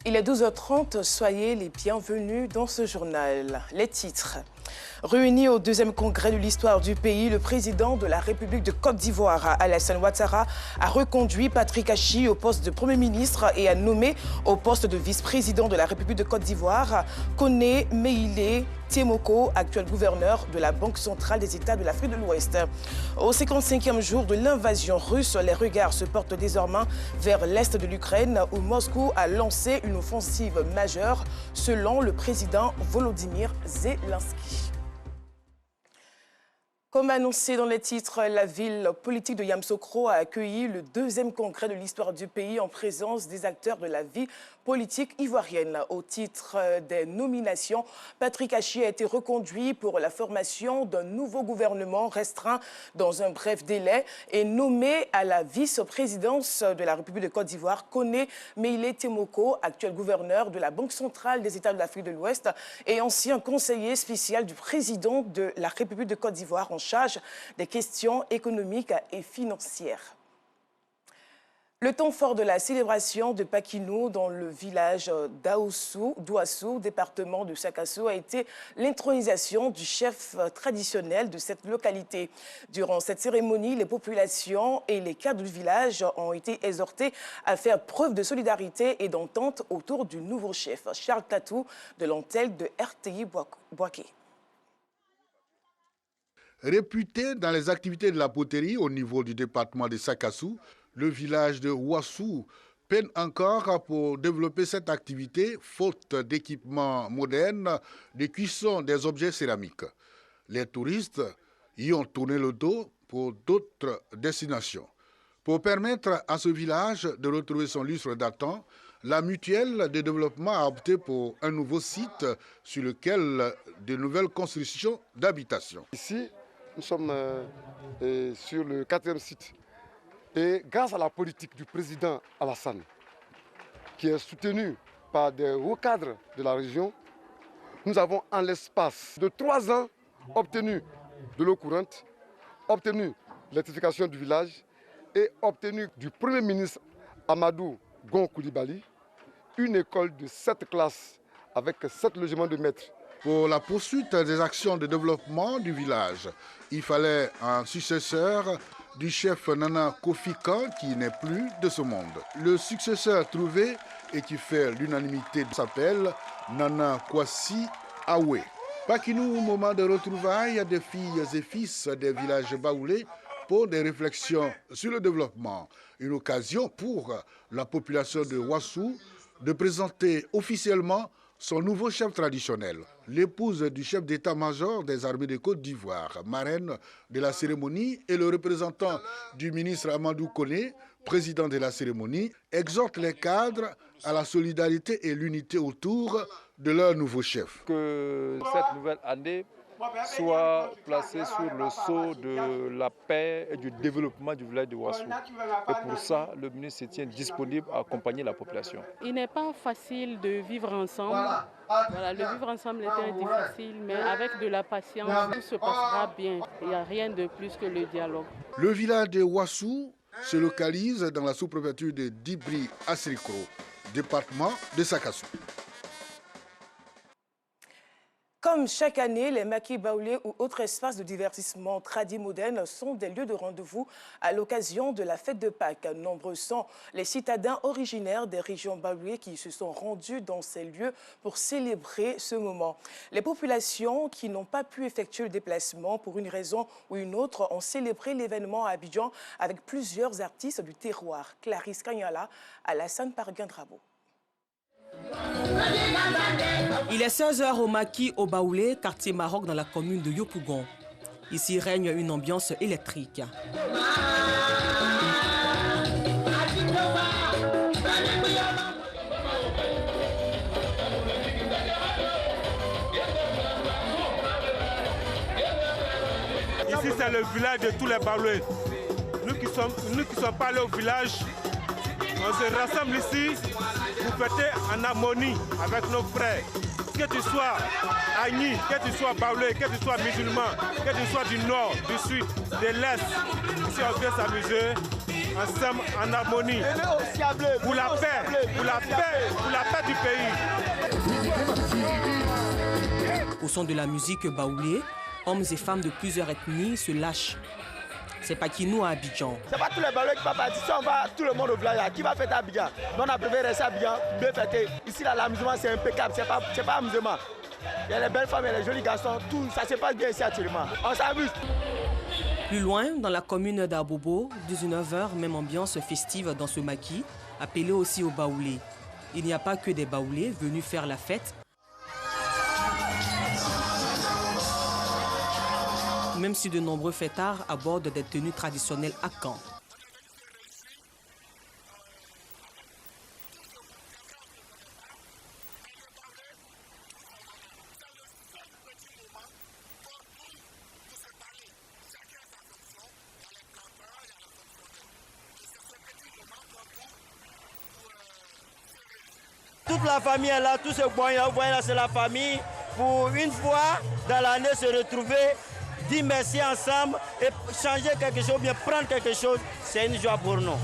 Il est 12h30, soyez les bienvenus dans ce journal. Les titres. Réuni au deuxième congrès de l'histoire du pays, le président de la République de Côte d'Ivoire, Alassane Ouattara, a reconduit Patrick Achi au poste de Premier ministre et a nommé au poste de vice-président de la République de Côte d'Ivoire Koné Meïlé Temoko, actuel gouverneur de la Banque centrale des États de l'Afrique de l'Ouest. Au 55e jour de l'invasion russe, les regards se portent désormais vers l'est de l'Ukraine où Moscou a lancé une offensive majeure selon le président Volodymyr Zelensky. Comme annoncé dans les titres, la ville politique de Yamoussoukro a accueilli le deuxième congrès de l'histoire du pays en présence des acteurs de la vie politique ivoirienne. Au titre des nominations, Patrick Achi a été reconduit pour la formation d'un nouveau gouvernement restreint dans un bref délai et nommé à la vice-présidence de la République de Côte d'Ivoire, Koné Meïlé Temoko, actuel gouverneur de la Banque centrale des États de l'Afrique de l'Ouest et ancien conseiller spécial du président de la République de Côte d'Ivoire en charge des questions économiques et financières. Le temps fort de la célébration de Paquinou dans le village d'Ouassou, département de Sakasso, a été l'intronisation du chef traditionnel de cette localité. Durant cette cérémonie, les populations et les cadres du village ont été exhortés à faire preuve de solidarité et d'entente autour du nouveau chef. Charles Tatou de l'antenne de RTI Boaké. Réputé dans les activités de la poterie au niveau du département de Sakassou, le village de Ouassou peine encore pour développer cette activité faute d'équipements modernes de cuisson des objets céramiques. Les touristes y ont tourné le dos pour d'autres destinations. Pour permettre à ce village de retrouver son lustre datant, la mutuelle de développement a opté pour un nouveau site sur lequel de nouvelles constructions d'habitation. Ici, nous sommes sur le 4e site. Et grâce à la politique du président Alassane, qui est soutenu par des hauts cadres de la région, nous avons en l'espace de 3 ans obtenu de l'eau courante, obtenu l'électrification du village et obtenu du Premier ministre Amadou Gon Coulibaly une école de 7 classes avec 7 logements de maîtres. Pour la poursuite des actions de développement du village, il fallait un successeur du chef Nana Kofi Kan qui n'est plus de ce monde. Le successeur trouvé et qui fait l'unanimité s'appelle Nana Kwasi Awe. Paquinou, moment de retrouvailles des filles et fils des villages baoulés pour des réflexions sur le développement. Une occasion pour la population de Ouassou de présenter officiellement son nouveau chef traditionnel. L'épouse du chef d'état-major des armées de Côte d'Ivoire, marraine de la cérémonie, et le représentant du ministre Amadou Koné, président de la cérémonie, exhortent les cadres à la solidarité et l'unité autour de leur nouveau chef. Que cette nouvelle année soit placée sur le sceau de la paix et du développement du village de Ouassou. Et pour ça, le ministre se tient disponible à accompagner la population. Il n'est pas facile de vivre ensemble. Voilà, le vivre ensemble est très difficile, mais avec de la patience, tout se passera bien. Il n'y a rien de plus que le dialogue. Le village de Ouassou se localise dans la sous-préfecture de Dibri-Assirikro, département de Sakassou. Comme chaque année, les maquis baoulés ou autres espaces de divertissement tradis-modernes sont des lieux de rendez-vous à l'occasion de la fête de Pâques. Nombreux sont les citadins originaires des régions baoulées qui se sont rendus dans ces lieux pour célébrer ce moment. Les populations qui n'ont pas pu effectuer le déplacement pour une raison ou une autre ont célébré l'événement à Abidjan avec plusieurs artistes du terroir. Clarisse Kanyala, Alassane Pargandrabo. Il est 16h au Maquis au Baoulé, quartier Maroc dans la commune de Yopougon. Ici règne une ambiance électrique. Ici c'est le village de tous les Baoulés. Nous qui sommes pas allés au village, on se rassemble ici pour fêter en harmonie avec nos frères. Que tu sois Agni, que tu sois Baoulé, que tu sois musulman, que tu sois du nord, du sud, de l'est. Ici on vient s'amuser ensemble en harmonie pour la paix du pays. son de la musique baoulé, hommes et femmes de plusieurs ethnies se lâchent. C'est Pakinou à Abidjan. C'est pas tous les baoulés qui vont partir. Si on va tout le monde au village, qui va fêter à Abidjan? Non, on a préféré rester à Abidjan, bien fêter. Ici, là, l'amusement, c'est impeccable. C'est pas amusement. Il y a les belles femmes et les jolis garçons, tout ça se passe bien ici actuellement. On s'amuse. Plus loin, dans la commune d'Abobo, 19h, même ambiance festive dans ce maquis, appelé aussi au baoulé. Il n'y a pas que des baoulés venus faire la fête. Même si de nombreux fêtards abordent des tenues traditionnelles à Caen. Toute la famille est là, tout ce point là, vous voyez là, c'est la famille. Pour une fois dans l'année se retrouver, dire merci ensemble et changer quelque chose, bien prendre quelque chose, c'est une joie pour nous.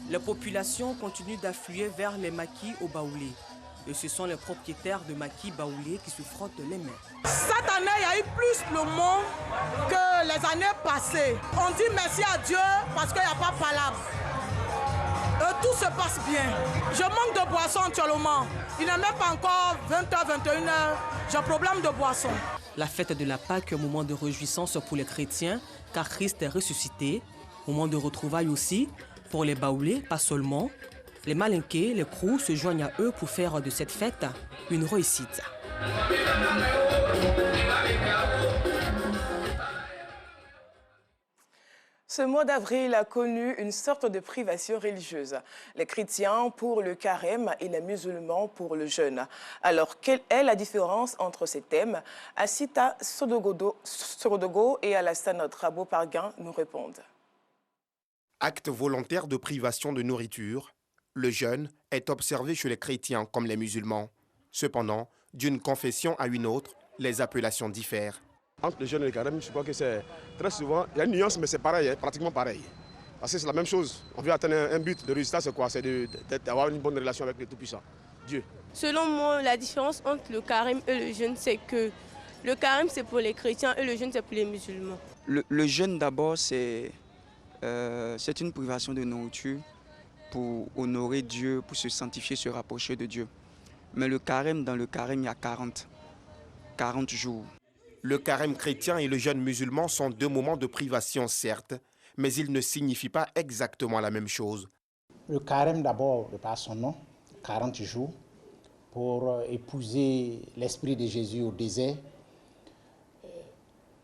La population continue d'affluer vers les maquis au baoulé. Et ce sont les propriétaires de maquis baoulés qui se frottent les mains. Cette année, il y a eu plus de monde que les années passées. On dit merci à Dieu parce qu'il n'y a pas de palabre. Tout se passe bien. Je manque de boisson actuellement. Il n'est même pas encore 20h, 21h. J'ai un problème de boisson. La fête de la Pâque est un moment de réjouissance pour les chrétiens, car Christ est ressuscité. Moment de retrouvailles aussi pour les baoulés, pas seulement. Les malinqués, les crous se joignent à eux pour faire de cette fête une réussite. Ce mois d'avril a connu une sorte de privation religieuse. Les chrétiens pour le carême et les musulmans pour le jeûne. Alors, quelle est la différence entre ces thèmes? Asita Sorodogo et Alassane Trabo-Parguin nous répondent. Acte volontaire de privation de nourriture, le jeûne est observé chez les chrétiens comme les musulmans. Cependant, d'une confession à une autre, les appellations diffèrent. Entre le jeûne et le carême, je crois que c'est très souvent, il y a une nuance, mais c'est pareil, pratiquement pareil. Parce que c'est la même chose. On veut atteindre un but. Le résultat, c'est quoi? C'est d'avoir une bonne relation avec le Tout-Puissant, Dieu. Selon moi, la différence entre le carême et le jeûne, c'est que le carême, c'est pour les chrétiens et le jeûne, c'est pour les musulmans. Le jeûne, d'abord, c'est une privation de nourriture pour honorer Dieu, pour se sanctifier, se rapprocher de Dieu. Mais le carême, dans le carême, il y a 40 jours. Le carême chrétien et le jeûne musulman sont deux moments de privation, certes, mais ils ne signifient pas exactement la même chose. Le carême, d'abord, de par son nom, 40 jours, pour épouser l'esprit de Jésus au désert.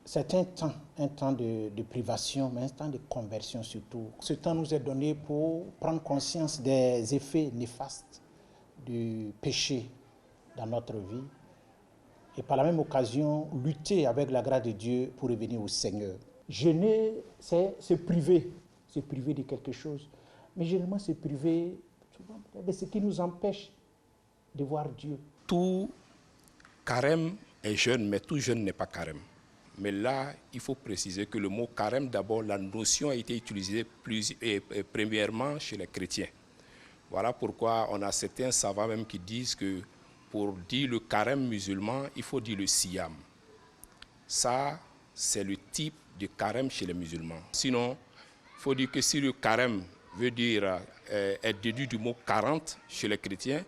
C'est un temps de privation, mais un temps de conversion surtout. Ce temps nous est donné pour prendre conscience des effets néfastes du péché dans notre vie. Et par la même occasion, lutter avec la grâce de Dieu pour revenir au Seigneur. Jeûner, c'est se priver de quelque chose. Mais généralement, se priver de ce qui nous empêche de voir Dieu. Tout carême est jeûne, mais tout jeûne n'est pas carême. Mais là, il faut préciser que le mot carême, d'abord, la notion a été utilisée premièrement chez les chrétiens. Voilà pourquoi on a certains savants même qui disent que pour dire le carême musulman, il faut dire le siyam. Ça, c'est le type de carême chez les musulmans. Sinon, il faut dire que si le carême veut dire, est déduit du mot 40 chez les chrétiens,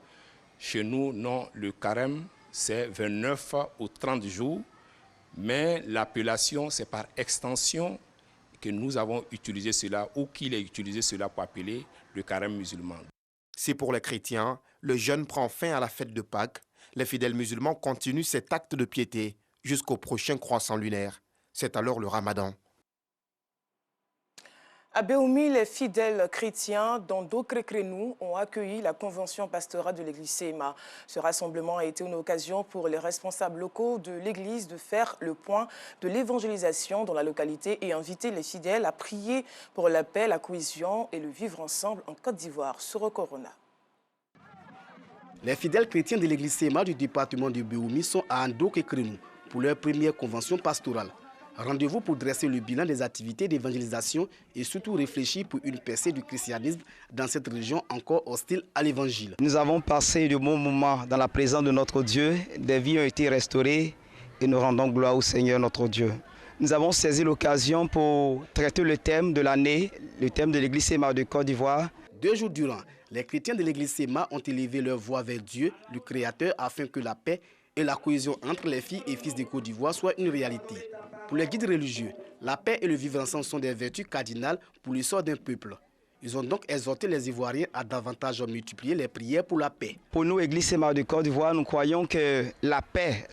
chez nous, non, le carême, c'est 29 ou 30 jours, mais l'appellation, c'est par extension que nous avons utilisé cela, ou qu'il a utilisé cela pour appeler le carême musulman. Si pour les chrétiens, le jeûne prend fin à la fête de Pâques, les fidèles musulmans continuent cet acte de piété jusqu'au prochain croissant lunaire. C'est alors le Ramadan. À Béoumi, les fidèles chrétiens, dont d'autres crénous, ont accueilli la convention pastorale de l'église CMA. Ce rassemblement a été une occasion pour les responsables locaux de l'église de faire le point de l'évangélisation dans la localité et inviter les fidèles à prier pour la paix, la cohésion et le vivre ensemble en Côte d'Ivoire. Soro Corona. Les fidèles chrétiens de l'église CMA du département du Béoumi sont à Andok et Crénou pour leur première convention pastorale. Rendez-vous pour dresser le bilan des activités d'évangélisation et surtout réfléchir pour une percée du christianisme dans cette région encore hostile à l'évangile. Nous avons passé de bons moments dans la présence de notre Dieu, des vies ont été restaurées et nous rendons gloire au Seigneur notre Dieu. Nous avons saisi l'occasion pour traiter le thème de l'année, le thème de l'église SEMA de Côte d'Ivoire. 2 jours durant, les chrétiens de l'église SEMA ont élevé leur voix vers Dieu, le Créateur, afin que la paix et la cohésion entre les filles et fils de Côte d'Ivoire soient une réalité. Pour les guides religieux, la paix et le vivre ensemble sont des vertus cardinales pour l'essor d'un peuple. Ils ont donc exhorté les Ivoiriens à davantage multiplier les prières pour la paix. Pour nous, Église SEMA de Côte d'Ivoire, nous croyons que la paix,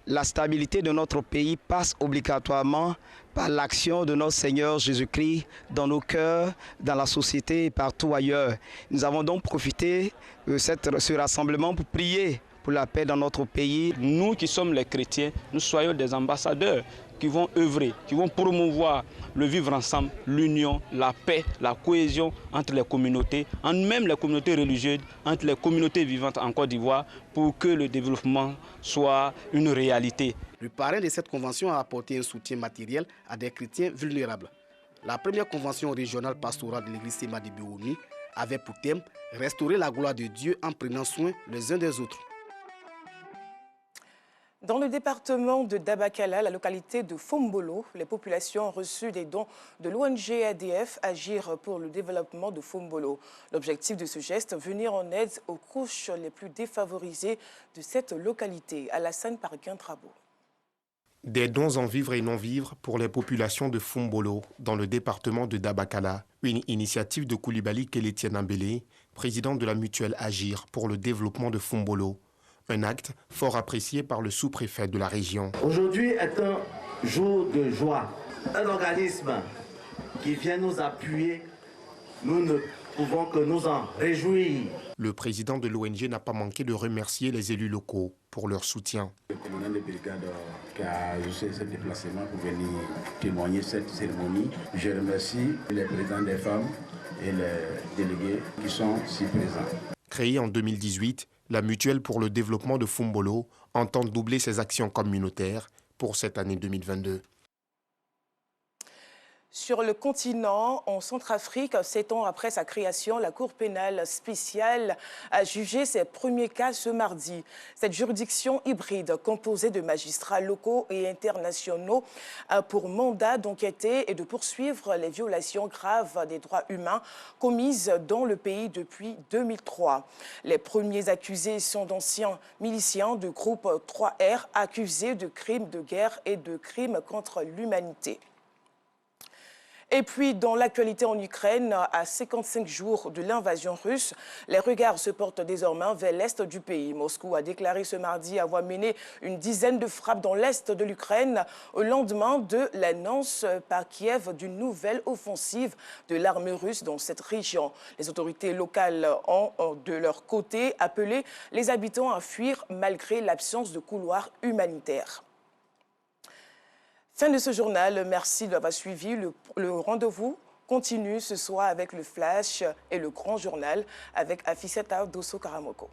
la stabilité de notre pays passe obligatoirement par l'action de notre Seigneur Jésus-Christ dans nos cœurs, dans la société et partout ailleurs. Nous avons donc profité de ce rassemblement pour prier pour la paix dans notre pays. Nous qui sommes les chrétiens, nous soyons des ambassadeurs qui vont œuvrer, qui vont promouvoir le vivre ensemble, l'union, la paix, la cohésion entre les communautés, même les communautés religieuses, entre les communautés vivantes en Côte d'Ivoire, pour que le développement soit une réalité. Le parrain de cette convention a apporté un soutien matériel à des chrétiens vulnérables. La première convention régionale pastorale de l'église SEMA de Béoumi avait pour thème « Restaurer la gloire de Dieu en prenant soin les uns des autres ». Dans le département de Dabakala, la localité de Fombolo, les populations ont reçu des dons de l'ONG ADF Agir pour le développement de Fombolo. L'objectif de ce geste, venir en aide aux couches les plus défavorisées de cette localité. Alassane Parguin-Trabo. Des dons en vivres et non-vivres pour les populations de Fombolo, dans le département de Dabakala. Une initiative de Koulibaly Kélétienne Ambélé, président de la mutuelle Agir pour le développement de Fombolo. Un acte fort apprécié par le sous-préfet de la région. Aujourd'hui est un jour de joie. Un organisme qui vient nous appuyer, nous ne pouvons que nous en réjouir. Le président de l'ONG n'a pas manqué de remercier les élus locaux pour leur soutien. Le colonel de brigade qui a ajouté ce déplacement pour venir témoigner cette cérémonie. Je remercie les présidents des femmes et les délégués qui sont si présents. Créée en 2018, la mutuelle pour le développement de Fombolo entend doubler ses actions communautaires pour cette année 2022. Sur le continent, en Centrafrique, 7 ans après sa création, la Cour pénale spéciale a jugé ses premiers cas ce mardi. Cette juridiction hybride, composée de magistrats locaux et internationaux, a pour mandat d'enquêter et de poursuivre les violations graves des droits humains commises dans le pays depuis 2003. Les premiers accusés sont d'anciens miliciens du groupe 3R accusés de crimes de guerre et de crimes contre l'humanité. Et puis, dans l'actualité en Ukraine, à 55 jours de l'invasion russe, les regards se portent désormais vers l'est du pays. Moscou a déclaré ce mardi avoir mené une dizaine de frappes dans l'est de l'Ukraine au lendemain de l'annonce par Kiev d'une nouvelle offensive de l'armée russe dans cette région. Les autorités locales ont, de leur côté, appelé les habitants à fuir malgré l'absence de couloirs humanitaires. Fin de ce journal, merci d'avoir suivi. Le rendez-vous continue ce soir avec le Flash et le Grand Journal avec Afiseta Dosso Karamoko.